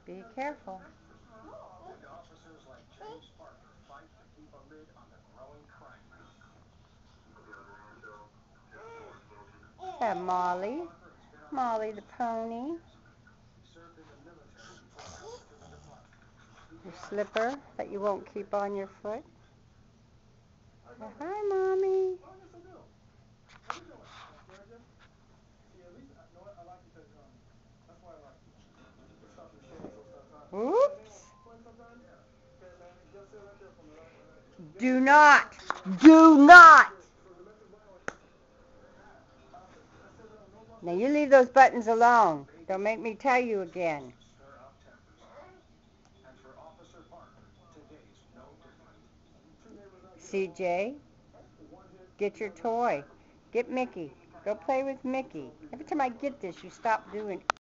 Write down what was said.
Be careful. And officers like James Parker fight to keep a lid on the growing crime rate. Yeah, Molly. Molly the pony. He served in the military before coming to the department. Your slipper that you won't keep on your foot. Hi, Mommy. Oops. Do not. Do not. Now you leave those buttons alone. Don't make me tell you again. Stir up tempers. And for Officer Parker, today's no different. CJ, get your toy. Get Mickey. Go play with Mickey. Every time I get this, you stop doing